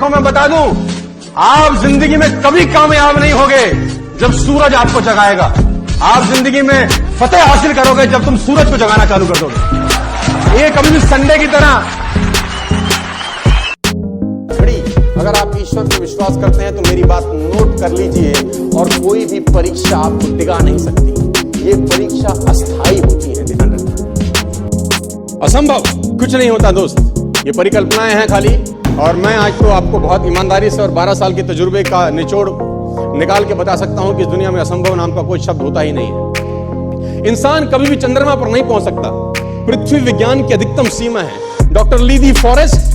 देखो मैं बता दूं, आप जिंदगी में कभी कामयाब नहीं होगे जब सूरज आपको जगाएगा। आप जिंदगी में फतेह हासिल करोगे जब तुम सूरज को जगाना चालू कर दोगे। ये कभी भी संडे की तरह अगर आप ईश्वर पे विश्वास करते हैं तो मेरी बात नोट कर लीजिए, और कोई भी परीक्षा आपको डिगा नहीं सकती। ये परीक्षा अस्थाई होती है, ध्यान रखना। असंभव कुछ नहीं होता दोस्त, ये परिकल्पनाएं हैं खाली। और मैं आज तो आपको बहुत ईमानदारी से और 12 साल के तजुर्बे का निचोड़ निकाल के बता सकता हूं कि इस दुनिया में असंभव नाम का कोई शब्द होता ही नहीं है। इंसान कभी भी चंद्रमा पर नहीं पहुंच सकता, पृथ्वी विज्ञान की अधिकतम सीमा है। डॉक्टर ली दी फॉरेस्ट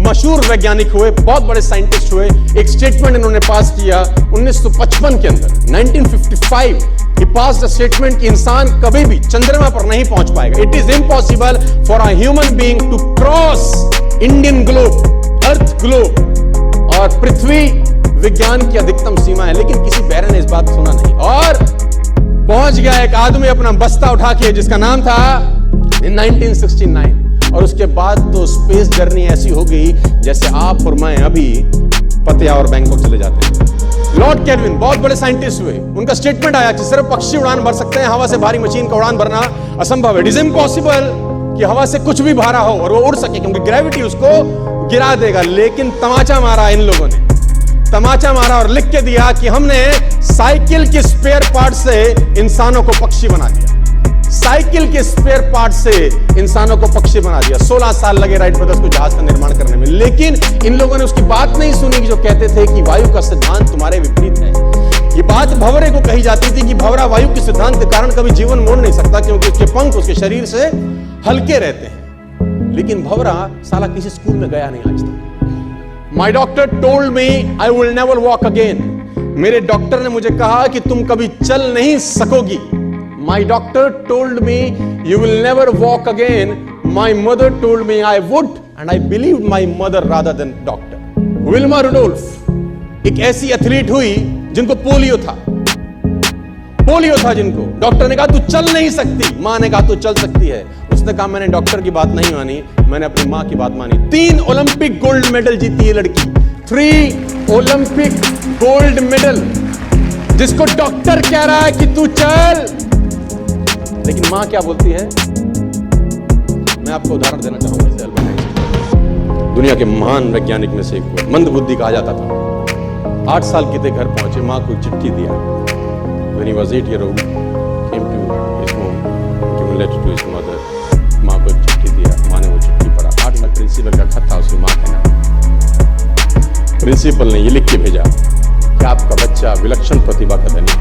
मशहूर वैज्ञानिक हुए, बहुत बड़े साइंटिस्ट हुए। एक स्टेटमेंट इन्होंने पास किया 1955 के अंदर, 1955 ही पास द स्टेटमेंट कि इंसान कभी भी चंद्रमा पर नहीं पहुंच पाएगा। It is impossible for a human being to cross Indian globe, earth globe. और पृथ्वी विज्ञान की अधिकतम सीमा है, लेकिन किसी बैरन ने इस बात सुना नहीं और पहुंच गया एक आदमी अपना बस्ता उठा के, जिसका नाम था इन 1969। और उसके बाद तो स्पेस जर्नी ऐसी हो गई जैसे आप और मैं अभी पतिया और बैंकॉक चले जाते हैं। लॉर्ड केल्विन बहुत बड़े साइंटिस्ट हुए, उनका स्टेटमेंट आया कि सिर्फ पक्षी उड़ान भर सकते हैं, हवा से भारी मशीन का उड़ान भरना असंभव है। इट इज इम्पॉसिबल कि हवा से कुछ भी भारा हो और वो उड़ सके, क्योंकि ग्रेविटी उसको गिरा देगा। लेकिन तमाचा मारा इन लोगों ने, तमाचा मारा और लिख के दिया कि हमने साइकिल के स्पेयर पार्ट से इंसानों को पक्षी बना दिया। साइकिल के स्पेयर पार्ट से इंसानों को पक्षी बना दिया। 16 साल लगे राइट ब्रदर्स को जहाज का निर्माण करने में, लेकिन इन लोगों ने उसकी बात नहीं सुनी कि जो कहते थे कि वायु का सिद्धांत तुम्हारे विपरीत है। ये बात भंवरे को कही जाती थी कि भंवरा वायु के सिद्धांत के कारण कभी जीवन मोड़ नहीं सकता, क्योंकि उसके पंख उसके शरीर से हल्के रहते हैं। लेकिन भंवरा साला किसी स्कूल में गया नहीं आज तक। माई doctor told me I will never walk again. मेरे डॉक्टर ने मुझे कहा कि तुम कभी चल नहीं सकोगी। My doctor told me you will never walk again. My mother told me I would, and I believed my mother rather than doctor. Wilma Rudolph एक ऐसी एथलीट हुई जिनको पोलियो था, जिनको डॉक्टर ने कहा तू चल नहीं सकती, मां ने कहा तू चल सकती है। उसने कहा मैंने डॉक्टर की बात नहीं मानी, मैंने अपनी मां की बात मानी। 3 ओलंपिक गोल्ड मेडल जीती है लड़की, 3 ओलंपिक गोल्ड मेडल, जिसको डॉक्टर कह रहा है कि तू चल, लेकिन मां क्या बोलती है। मैं आपको उदाहरण देना चाहूंगा इसे अल्बर्ट आइंस्टाइन, दुनिया के महान वैज्ञानिक में से एक हुआ, मंदबुद्धि कहा जाता था। 8 साल के थे, घर पहुंचे, मां को चिट्ठी दिया। When he was 8 years old, came to his home, given letter to his mother. मां को चिट्ठी दिया, मां ने वो चिट्ठी पढ़ा। 8 साल प्रिंसिपल का खत था उसकी मां का नाम। प्रिंसिपल ने ये लिख के भेजा कि आपका बच्चा विलक्षण प्रतिभा का धनी है,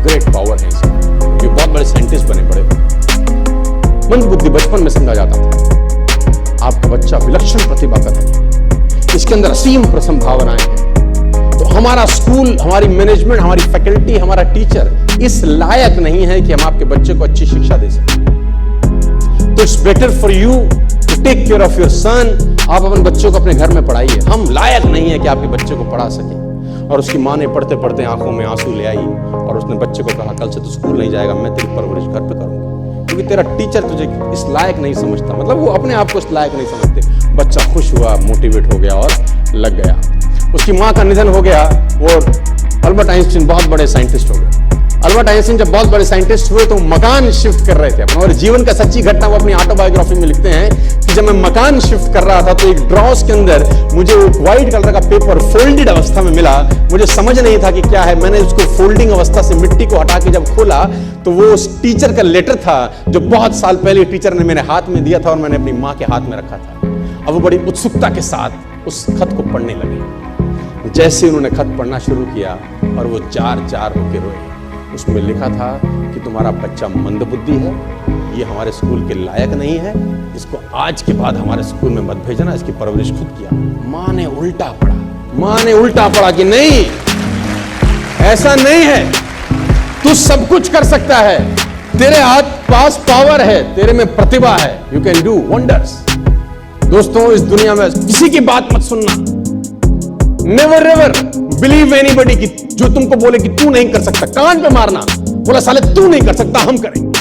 ग्रेट पावर है इसका, ये बहुत बड़े साइंटिस्ट बने पड़े। मंदबुद्धि बचपन में समझा जाता था, आपका बच्चा विलक्षण प्रतिभा का धनी, इसके अंदर असीम संभावनाएं हैं। तो हमारा स्कूल, हमारी मैनेजमेंट, हमारी फैकल्टी, हमारा टीचर इस लायक नहीं है कि हम आपके बच्चे को अच्छी शिक्षा दे सकें। तो it's better for you to take care of your son. आप अपने बच्चों को अपने घर में पढ़ाइए, हम लायक नहीं है कि आपके बच्चे को पढ़ा सके। और उसकी मां ने पढ़ते पढ़ते आंखों में आंसू ले आई और उसने बच्चे को कहा कल से तू स्कूल नहीं जाएगा, मैं तेरी परवरिश घर पे करूंगा, क्योंकि तेरा टीचर तुझे इस लायक नहीं समझता। मतलब वो अपने आप को इस लायक नहीं समझते। बच्चा खुश हुआ, मोटिवेट हो गया और लग गया। उसकी मां का निधन हो गया। वो अल्बर्ट आइंस्टीन बहुत बड़े साइंटिस्ट हो गए। अल्बर्ट आइंस्टीन जब बहुत बड़े साइंटिस्ट हुए तो मकान शिफ्ट कर रहे थे अपना, और जीवन का सच्ची घटना वो अपनी ऑटोबायोग्राफी में लिखते हैं कि जब मैं मकान शिफ्ट कर रहा था तो एक ड्रॉस के अंदर मुझे एक व्हाइट कलर का पेपर फोल्डेड अवस्था में मिला। मुझे समझ नहीं था कि क्या है। मैंने उसको फोल्डिंग अवस्था से मिट्टी को हटा के जब खोला तो वो उस टीचर का लेटर था जो बहुत साल पहले टीचर ने मेरे हाथ में दिया था और मैंने अपनी माँ के हाथ में रखा था। अब वो बड़ी उत्सुकता के साथ उस खत को पढ़ने लगे। जैसे उन्होंने खत पढ़ना शुरू किया और वो जार जार होके रोए। उसमें लिखा था कि तुम्हारा बच्चा मंदबुद्धि है, ये हमारे स्कूल के लायक नहीं है, इसको आज के बाद हमारे स्कूल में मत भेजना, इसकी परवरिश खुद किया। मां ने उल्टा पढ़ा, मां ने उल्टा पढ़ा कि नहीं, ऐसा नहीं है, तू सब कुछ कर सकता है, तेरे हाथ पास पावर है, तेरे में प्रतिभा है, यू कैन डू वंडर्स। दोस्तों, इस दुनिया में किसी की बात मत सुनना, नेवर एवर बिलीव एनीबॉडी कि जो तुमको बोले कि तू नहीं कर सकता, कान पे मारना, बोला साले तू नहीं कर सकता, हम करेंगे।